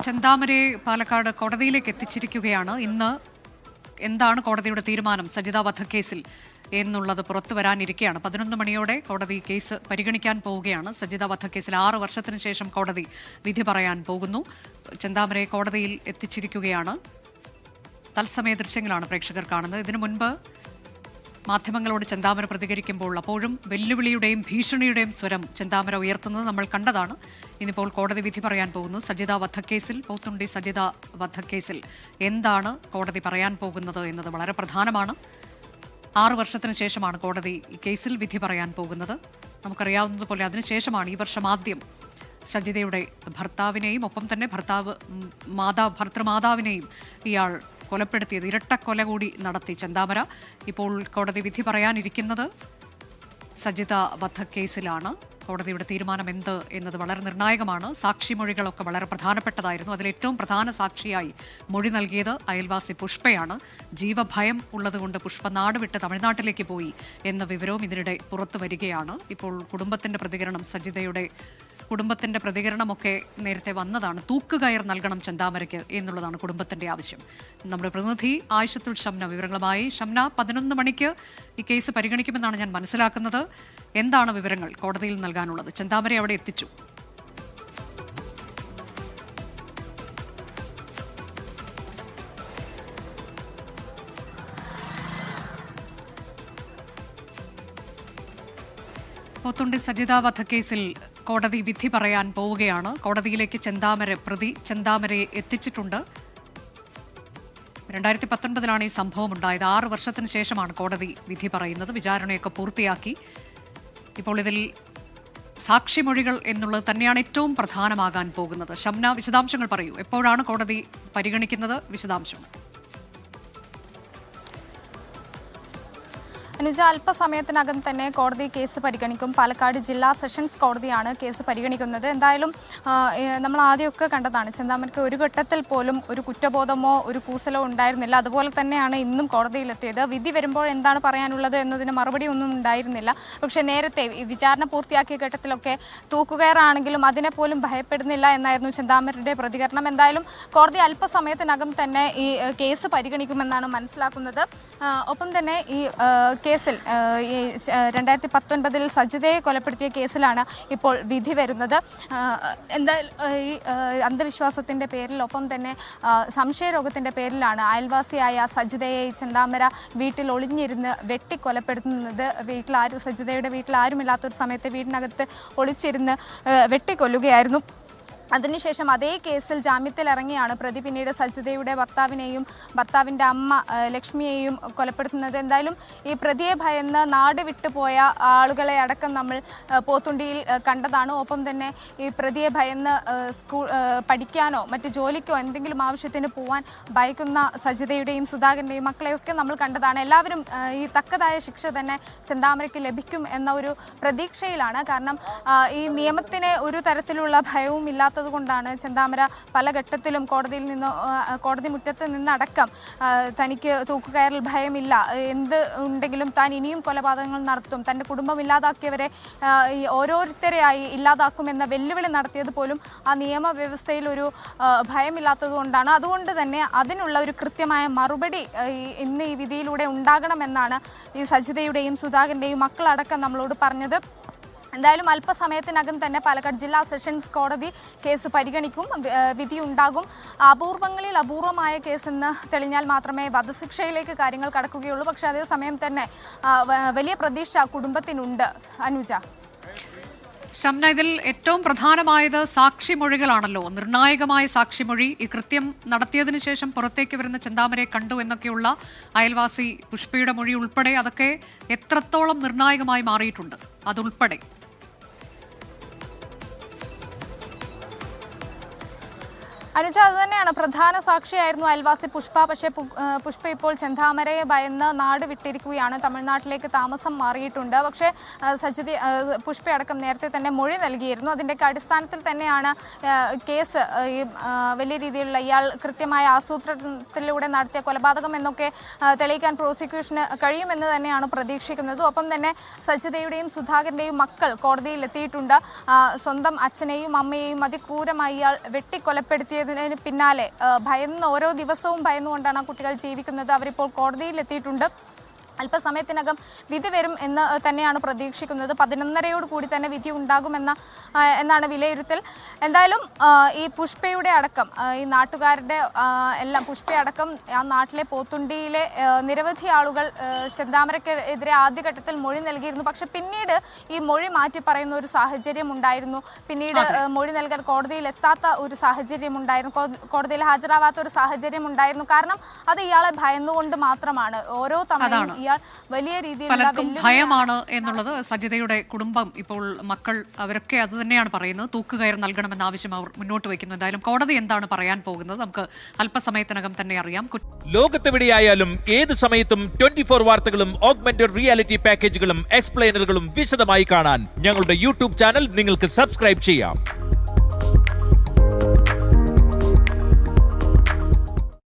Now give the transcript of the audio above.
ചെന്താമരയെ പാലക്കാട് കോടതിയിലേക്ക് എത്തിച്ചിരിക്കുകയാണ്. ഇന്ന് എന്താണ് കോടതിയുടെ തീരുമാനം സജിത വധക്കേസിൽ എന്നുള്ളത് പുറത്തു വരാനിരിക്കുകയാണ്. 11 മണിയോടെ കോടതി കേസ് പരിഗണിക്കാൻ പോവുകയാണ്. സജിത വധക്കേസിൽ 6 വർഷത്തിന് ശേഷം കോടതി വിധി പറയാൻ പോകുന്നു. ചെന്താമരയെ കോടതിയിൽ എത്തിച്ചിരിക്കുകയാണ്. തത്സമയ ദൃശ്യങ്ങളാണ് പ്രേക്ഷകർ കാണുന്നത്. ഇതിനു മുൻപ് മാധ്യമങ്ങളോട് ചെന്താമര പ്രതികരിക്കുമ്പോൾ അപ്പോഴും വെല്ലുവിളിയുടെയും ഭീഷണിയുടെയും സ്വരം ചെന്താമര ഉയർത്തുന്നത് നമ്മൾ കണ്ടതാണ്. ഇന്നിപ്പോൾ കോടതി വിധി പറയാൻ പോകുന്നു. സജിത വധക്കേസിൽ, പോത്തുണ്ടി സജിത വധക്കേസിൽ എന്താണ് കോടതി പറയാൻ പോകുന്നത് എന്നത് വളരെ പ്രധാനമാണ്. 6 വർഷത്തിന് ശേഷമാണ് കോടതി ഈ കേസിൽ വിധി പറയാൻ പോകുന്നത്. നമുക്കറിയാവുന്നതുപോലെ അതിനുശേഷമാണ് ഈ വർഷം ആദ്യം സജിതയുടെ ഭർത്താവിനെയും ഒപ്പം തന്നെ ഭർത്തൃമാതാവിനെയും ഇയാൾ കൊലപ്പെടുത്തിയത്. ഇരട്ടക്കൊല കൂടി നടത്തി ചെന്താമര. ഇപ്പോൾ കോടതി വിധി പറയാനിരിക്കുന്നത് സജിത വധക്കേസിലാണ്. കോടതിയുടെ തീരുമാനം എന്ത് എന്നത് വളരെ നിർണായകമാണ്. സാക്ഷിമൊഴികളൊക്കെ വളരെ പ്രധാനപ്പെട്ടതായിരുന്നു. അതിലേറ്റവും പ്രധാന സാക്ഷിയായി മൊഴി നൽകിയത് അയൽവാസി പുഷ്പയാണ്. ജീവഭയം ഉള്ളതുകൊണ്ട് പുഷ്പ നാട് വിട്ട് തമിഴ്നാട്ടിലേക്ക് പോയി എന്ന വിവരവും ഇതിനിടെ പുറത്തു വരികയാണ്. ഇപ്പോൾ കുടുംബത്തിന്റെ പ്രതികരണം, സജിതയുടെ കുടുംബത്തിന്റെ പ്രതികരണമൊക്കെ നേരത്തെ വന്നതാണ്. തൂക്കുകയർ നൽകണം ചെന്താമരയ്ക്ക് എന്നുള്ളതാണ് കുടുംബത്തിന്റെ ആവശ്യം. നമ്മുടെ പ്രതിനിധി ആയിഷത്തുൽ ഷംന വിവരങ്ങളുമായി. ഷംന, 11 മണിക്ക് ഈ കേസ് പരിഗണിക്കുമെന്നാണ് ഞാൻ മനസ്സിലാക്കുന്നത്. എന്താണ് വിവരങ്ങൾ കോടതിയിൽ നൽകാനുള്ളത്? ചെന്താമരയെ അവിടെ എത്തിച്ചു. പോത്തുണ്ടി സജിത വധക്കേസിൽ കോടതി വിധി പറയാൻ പോവുകയാണ്. കോടതിയിലേക്ക് ചെന്താമരയെ എത്തിച്ചിട്ടുണ്ട്. 2019 ഈ സംഭവം ഉണ്ടായത്. 6 വർഷത്തിന് ശേഷമാണ് കോടതി വിധി പറയുന്നത്. വിചാരണയൊക്കെ പൂർത്തിയാക്കി. ഇപ്പോൾ ഇതിൽ സാക്ഷിമൊഴികൾ എന്നുള്ളത് തന്നെയാണ് ഏറ്റവും പ്രധാനമാകാൻ പോകുന്നത്. ഷംന, വിശദാംശങ്ങൾ പറയൂ. എപ്പോഴാണ് കോടതി പരിഗണിക്കുന്നത്? വിശദാംശം. അനുജ, അല്പസമയത്തിനകം തന്നെ കോടതി കേസ് പരിഗണിക്കും. പാലക്കാട് ജില്ലാ സെഷൻസ് കോടതിയാണ് കേസ് പരിഗണിക്കുന്നത്. എന്തായാലും നമ്മൾ ആദ്യമൊക്കെ കണ്ടതാണ്, ചെന്താമരയ്ക്ക് ഒരു ഘട്ടത്തിൽ പോലും ഒരു കുറ്റബോധമോ ഒരു കൂസലോ ഉണ്ടായിരുന്നില്ല. അതുപോലെ തന്നെയാണ് ഇന്നും കോടതിയിലെത്തിയത്. വിധി വരുമ്പോൾ എന്താണ് പറയാനുള്ളത് എന്നതിന് മറുപടി ഒന്നും ഉണ്ടായിരുന്നില്ല. പക്ഷേ നേരത്തെ വിചാരണ പൂർത്തിയാക്കിയ ഘട്ടത്തിലൊക്കെ തൂക്കുകയറാണെങ്കിലും അതിനെ പോലും ഭയപ്പെടുന്നില്ല എന്നായിരുന്നു ചെന്താമരയുടെ പ്രതികരണം. എന്തായാലും കോടതി അല്പസമയത്തിനകം തന്നെ ഈ കേസ് പരിഗണിക്കുമെന്നാണ് മനസ്സിലാക്കുന്നത്. ഒപ്പം തന്നെ ഈ കേസിൽ 2019 സജിതയെ കൊലപ്പെടുത്തിയ കേസിലാണ് ഇപ്പോൾ വിധി വരുന്നത്. എന്തായാലും ഈ അന്ധവിശ്വാസത്തിൻ്റെ പേരിൽ, ഒപ്പം തന്നെ സംശയരോഗത്തിൻ്റെ പേരിലാണ് അയൽവാസിയായ സജിതയെ ചെന്താമര വീട്ടിൽ ഒളിഞ്ഞിരുന്ന് വെട്ടിക്കൊലപ്പെടുത്തുന്നത്. സജിതയുടെ വീട്ടിൽ ആരുമില്ലാത്തൊരു സമയത്ത് വീടിനകത്ത് ഒളിച്ചിരുന്ന് വെട്ടിക്കൊല്ലുകയായിരുന്നു. അതിനുശേഷം അതേ കേസിൽ ജാമ്യത്തിൽ ഇറങ്ങിയാണ് പ്രതി പിന്നീട് സജിതയുടെ ഭർത്താവിൻ്റെ അമ്മ ലക്ഷ്മിയെയും കൊലപ്പെടുത്തുന്നത്. എന്തായാലും ഈ പ്രതിയെ ഭയന്ന് നാട് വിട്ടുപോയ ആളുകളെ അടക്കം നമ്മൾ പോത്തുണ്ടിയിൽ കണ്ടതാണ്. ഒപ്പം തന്നെ ഈ പ്രതിയെ ഭയന്ന് പഠിക്കാനോ മറ്റ് ജോലിക്കോ എന്തെങ്കിലും ആവശ്യത്തിന് പോവാൻ ഭയക്കുന്ന സജിതയുടെയും സുധാകരൻ്റെയും മക്കളെയൊക്കെ നമ്മൾ കണ്ടതാണ്. എല്ലാവരും ഈ തക്കതായ ശിക്ഷ തന്നെ ചെന്താമരയ്ക്ക് ലഭിക്കും എന്ന ഒരു പ്രതീക്ഷയിലാണ്. കാരണം ഈ നിയമത്തിന് ഒരു തരത്തിലുള്ള ഭയവും ഇല്ലാത്തത് കൊണ്ടാണ് ചെന്താമര പല ഘട്ടത്തിലും കോടതി മുറ്റത്ത് നിന്നടക്കം തനിക്ക് തൂക്കുകയറിൽ ഭയമില്ല, എന്ത് ഉണ്ടെങ്കിലും താൻ ഇനിയും കൊലപാതകങ്ങൾ നടത്തും, തൻ്റെ കുടുംബം ഇല്ലാതാക്കിയവരെ ഓരോരുത്തരെയായി ഇല്ലാതാക്കുമെന്ന വെല്ലുവിളി നടത്തിയത് പോലും ആ നിയമവ്യവസ്ഥയിൽ ഒരു ഭയമില്ലാത്തത് കൊണ്ടാണ്. അതുകൊണ്ട് തന്നെ അതിനുള്ള ഒരു കൃത്യമായ മറുപടി ഇന്ന് ഈ വിധിയിലൂടെ ഉണ്ടാകണമെന്നാണ് ഈ സജിതയുടെയും സുധാകരൻ്റെയും മക്കളടക്കം നമ്മളോട് പറഞ്ഞത്. എന്തായാലും അല്പസമയത്തിനകം തന്നെ പാലക്കാട് ജില്ലാ സെഷൻസ് കോടതി കേസ് പരിഗണിക്കും, വിധി ഉണ്ടാകും. അപൂർവങ്ങളിൽ അപൂർവമായ കേസെന്ന് തെളിഞ്ഞാൽ മാത്രമേ വധശിക്ഷയിലേക്ക് കാര്യങ്ങൾ കടക്കുകയുള്ളൂ. പക്ഷേ അതേസമയം തന്നെ വലിയ പ്രതീക്ഷ കുടുംബത്തിനുണ്ട്. അനുജ. ഷംന, ഇതിൽ ഏറ്റവും പ്രധാനമായത് സാക്ഷിമൊഴികളാണല്ലോ. നിർണായകമായ സാക്ഷിമൊഴി. ഈ കൃത്യം നടത്തിയതിനു ശേഷം പുറത്തേക്ക് വരുന്ന ചെന്താമരയെ കണ്ടു എന്നൊക്കെയുള്ള അയൽവാസി പുഷ്പയുടെ മൊഴി ഉൾപ്പെടെ അതൊക്കെ എത്രത്തോളം നിർണായകമായി മാറിയിട്ടുണ്ട് അതുൾപ്പെടെ? അനുജ, അത് തന്നെയാണ്. പ്രധാന സാക്ഷിയായിരുന്നു അയൽവാസി പുഷ്പ. പക്ഷേ പുഷ്പ ഇപ്പോൾ ചെന്താമരയെ ഭയന്ന് നാട് വിട്ടിരിക്കുകയാണ്. തമിഴ്നാട്ടിലേക്ക് താമസം മാറിയിട്ടുണ്ട്. പക്ഷേ പുഷ്പയടക്കം നേരത്തെ തന്നെ മൊഴി നൽകിയിരുന്നു. അതിൻ്റെയൊക്കെ അടിസ്ഥാനത്തിൽ തന്നെയാണ് കേസ് വലിയ രീതിയിലുള്ള ഇയാൾ കൃത്യമായ ആസൂത്രണത്തിലൂടെ നടത്തിയ കൊലപാതകം എന്നൊക്കെ തെളിയിക്കാൻ പ്രോസിക്യൂഷന് കഴിയുമെന്ന് തന്നെയാണ് പ്രതീക്ഷിക്കുന്നത്. ഒപ്പം തന്നെ സജിതയുടെയും സുധാകരൻ്റെയും മക്കൾ കോടതിയിൽ എത്തിയിട്ടുണ്ട്. സ്വന്തം അച്ഛനെയും അമ്മയെയും അതിക്രൂരമായി ഇയാൾ വെട്ടിക്കൊലപ്പെടുത്തിയത് കണ്ടെത്തിയതിന് പിന്നാലെ ഭയന്ന് ഓരോ ദിവസവും ഭയന്നുകൊണ്ടാണ് ആ കുട്ടികൾ ജീവിക്കുന്നത്. അവരിപ്പോൾ കോടതിയിലെത്തിയിട്ടുണ്ട്. അല്പസമയത്തിനകം വിധി വരും എന്ന് തന്നെയാണ് പ്രതീക്ഷിക്കുന്നത്. 11:30 കൂടി തന്നെ വിധി എന്നാണ് വിലയിരുത്തൽ. എന്തായാലും ഈ പുഷ്പയുടെ അടക്കം ഈ നാട്ടുകാരുടെ എല്ലാം പുഷ്പയടക്കം ആ നാട്ടിലെ പോത്തുണ്ടിയിലെ നിരവധി ആളുകൾ ചെന്താമരയ്ക്കെതിരെ ആദ്യഘട്ടത്തിൽ മൊഴി നൽകിയിരുന്നു. പക്ഷെ പിന്നീട് ഈ മൊഴി മാറ്റി പറയുന്ന ഒരു സാഹചര്യം ഉണ്ടായിരുന്നു. പിന്നീട് മൊഴി നൽകാൻ കോടതിയിൽ എത്താത്ത ഒരു സാഹചര്യം ഉണ്ടായിരുന്നു. കോടതിയിൽ ഹാജരാവാത്ത ഒരു സാഹചര്യം ഉണ്ടായിരുന്നു. കാരണം അത് ഇയാളെ ഭയന്നുകൊണ്ട് മാത്രമാണ്. ഓരോ തവണയും വലിയ പലർക്കും ഭയമാണ് എന്നുള്ളത് സജിതയുടെ കുടുംബം, ഇപ്പോൾ മക്കൾ, അവരൊക്കെ അത് തന്നെയാണ് പറയുന്നത്. തൂക്കുകയർ നൽകണമെന്ന ആവശ്യം അവർ മുന്നോട്ട് വയ്ക്കുന്നു. എന്തായാലും കോടതി എന്താണ് പറയാൻ പോകുന്നത് നമുക്ക് അല്പസമയത്തിനകം തന്നെ അറിയാം. ലോകത്തെവിടെയായാലും ഏത് സമയത്തും 24 വാർത്തകളും ഓഗ്മെന്റഡ് റിയാലിറ്റി പാക്കേജുകളും എക്സ്പ്ലെയിനറുകളും വിശദമായി കാണാൻ ഞങ്ങളുടെ യൂട്യൂബ് ചാനൽ നിങ്ങൾക്ക് സബ്സ്ക്രൈബ് ചെയ്യാം.